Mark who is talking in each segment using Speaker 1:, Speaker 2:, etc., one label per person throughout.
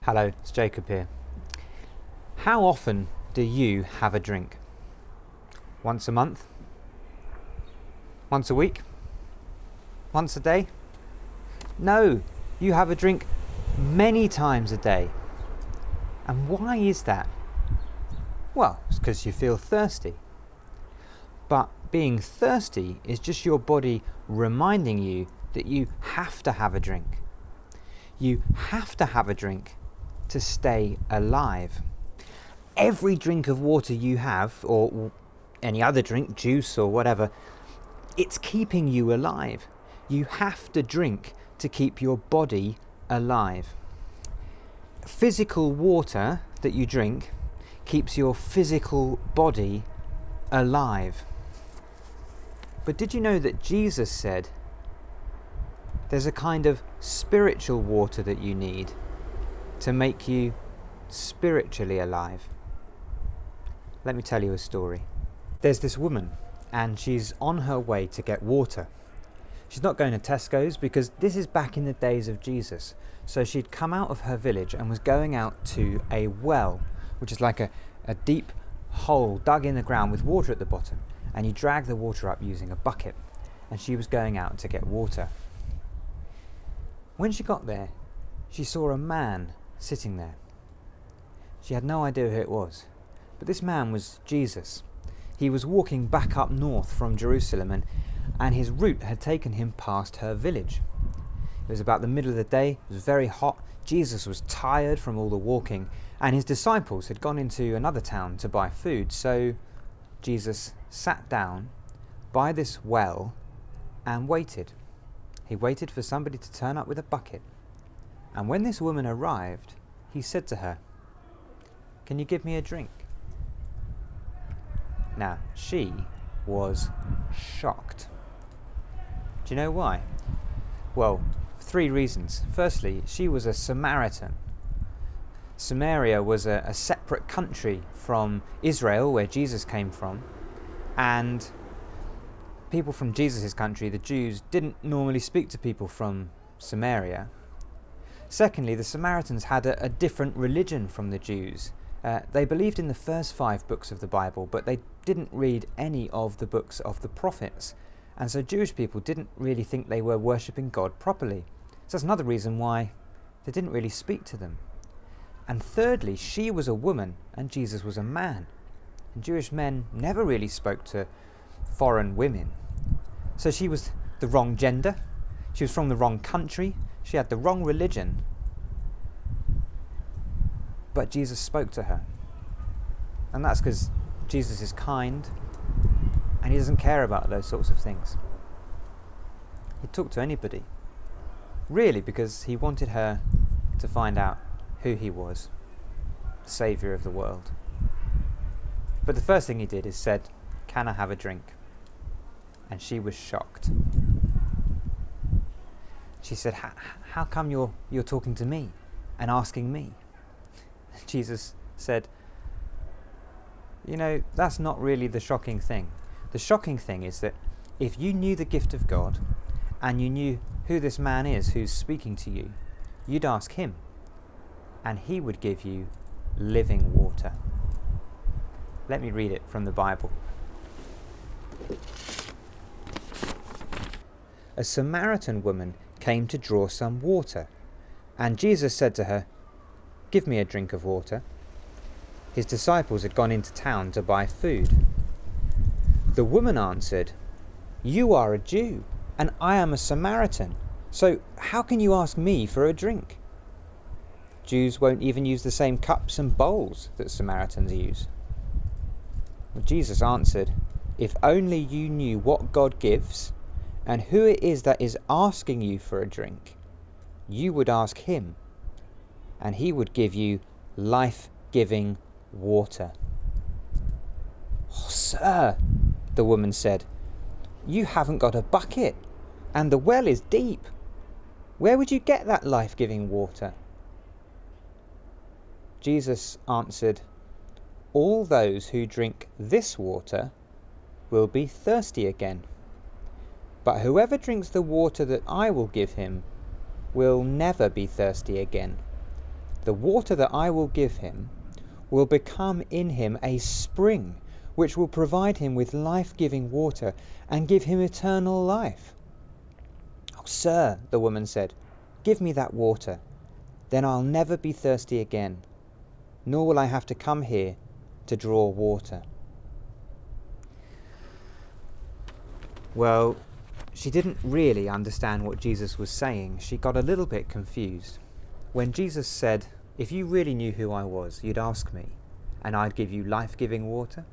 Speaker 1: Hello, it's Jacob here. How often do you have a drink? Once a month? Once a week? Once a day? No, you have a drink many times a day. And why is that? Well, it's because you feel thirsty. But being thirsty is just your body reminding you that you have to have a drink. You have to have a drink to stay alive. Every drink of water you have, or any other drink, juice or whatever, it's keeping you alive. You have to drink to keep your body alive. Physical water that you drink keeps your physical body alive. But did you know that Jesus said there's a kind of spiritual water that you need to make you spiritually alive? Let me tell you a story. There's this woman and she's on her way to get water. She's not going to Tesco's because this is back in the days of Jesus. So she'd come out of her village and was going out to a well, which is like a deep hole dug in the ground with water at the bottom. And you drag the water up using a bucket. And she was going out to get water. When she got there, she saw a man sitting there. She had no idea who it was, but this man was Jesus. He was walking back up north from Jerusalem and his route had taken him past her village. It was about the middle of the day, it was very hot, Jesus was tired from all the walking and his disciples had gone into another town to buy food, so Jesus sat down by this well and waited. He waited for somebody to turn up with a bucket. And when this woman arrived, he said to her, "Can you give me a drink?" Now, she was shocked. Do you know why? Well, 3 reasons. Firstly, she was a Samaritan. Samaria was a separate country from Israel, where Jesus came from, and people from Jesus' country, the Jews, didn't normally speak to people from Samaria. Secondly, the Samaritans had a different religion from the Jews. They believed in the first 5 books of the Bible, but they didn't read any of the books of the prophets. And so Jewish people didn't really think they were worshipping God properly. So that's another reason why they didn't really speak to them. And thirdly, she was a woman and Jesus was a man. And Jewish men never really spoke to foreign women. So she was the wrong gender, she was from the wrong country, she had the wrong religion. But Jesus spoke to her. And that's because Jesus is kind and he doesn't care about those sorts of things. He'd talk to anybody. Really, because he wanted her to find out who he was, the Saviour of the world. But the first thing he did is said, "Can I have a drink?" And she was shocked. She said, how come you're talking to me and asking me? Jesus said, you know, that's not really the shocking thing. The shocking thing is that if you knew the gift of God and you knew who this man is who's speaking to you, you'd ask him and he would give you living water. Let me read it from the Bible. A Samaritan woman came to draw some water, and Jesus said to her, "Give me a drink of water." His disciples had gone into town to buy food. The woman answered, "You are a Jew, and I am a Samaritan, so how can you ask me for a drink?" Jews won't even use the same cups and bowls that Samaritans use. Well, Jesus answered, "If only you knew what God gives, and who it is that is asking you for a drink, you would ask him, and he would give you life-giving water." "Oh, sir," the woman said, "you haven't got a bucket, and the well is deep. Where would you get that life-giving water?" Jesus answered, "All those who drink this water will be thirsty again. But whoever drinks the water that I will give him will never be thirsty again. The water that I will give him will become in him a spring, which will provide him with life-giving water and give him eternal life." "Oh, sir," the woman said, "give me that water. Then I'll never be thirsty again, nor will I have to come here to draw water." Well, she didn't really understand what Jesus was saying. She got a little bit confused. When Jesus said, "If you really knew who I was, you'd ask me, and I'd give you life-giving water,"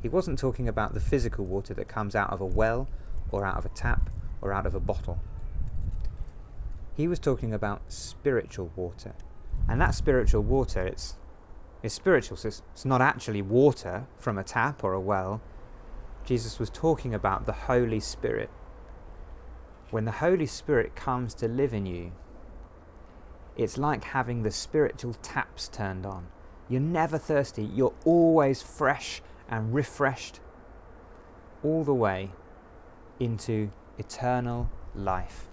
Speaker 1: he wasn't talking about the physical water that comes out of a well or out of a tap or out of a bottle. He was talking about spiritual water. And that spiritual water, it's spiritual, so it's not actually water from a tap or a well. Jesus was talking about the Holy Spirit. When the Holy Spirit comes to live in you, it's like having the spiritual taps turned on. You're never thirsty. You're always fresh and refreshed, all the way into eternal life.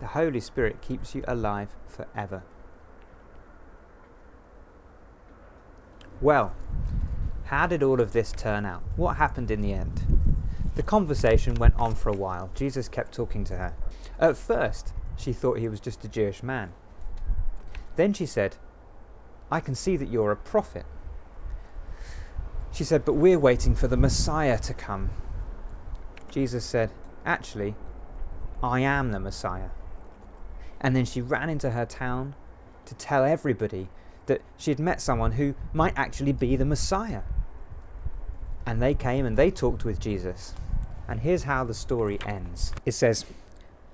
Speaker 1: The Holy Spirit keeps you alive forever. Well, how did all of this turn out? What happened in the end? The conversation went on for a while. Jesus kept talking to her. At first, she thought he was just a Jewish man. Then she said, "I can see that you're a prophet." She said, "But we're waiting for the Messiah to come." Jesus said, "Actually, I am the Messiah." And then she ran into her town to tell everybody that she had met someone who might actually be the Messiah. And they came and they talked with Jesus. And here's how the story ends. It says,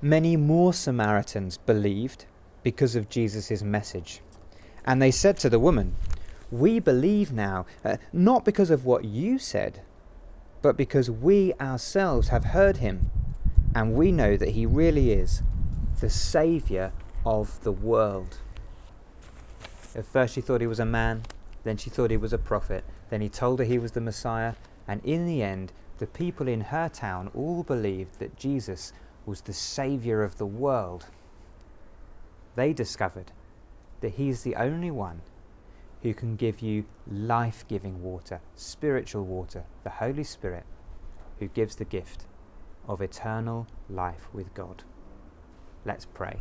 Speaker 1: "Many more Samaritans believed because of Jesus' message. And they said to the woman, 'We believe now, not because of what you said, but because we ourselves have heard him, and we know that he really is the Saviour of the world.'" At first she thought he was a man, then she thought he was a prophet, then he told her he was the Messiah, and in the end, the people in her town all believed that Jesus was the Saviour of the world. They discovered that he's the only one who can give you life-giving water, spiritual water, the Holy Spirit, who gives the gift of eternal life with God. Let's pray.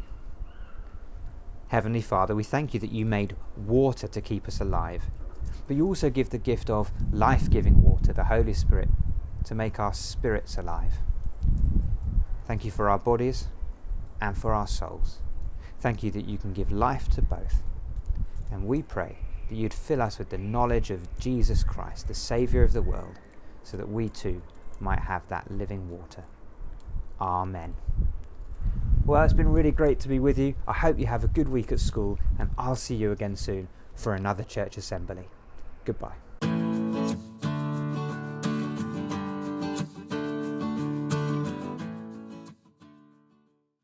Speaker 1: Heavenly Father, we thank you that you made water to keep us alive, but you also give the gift of life-giving water, the Holy Spirit, to make our spirits alive. Thank you for our bodies and for our souls. Thank you that you can give life to both. And we pray that you'd fill us with the knowledge of Jesus Christ, the Saviour of the world, so that we too might have that living water. Amen. Well, it's been really great to be with you. I hope you have a good week at school, and I'll see you again soon for another church assembly. Goodbye.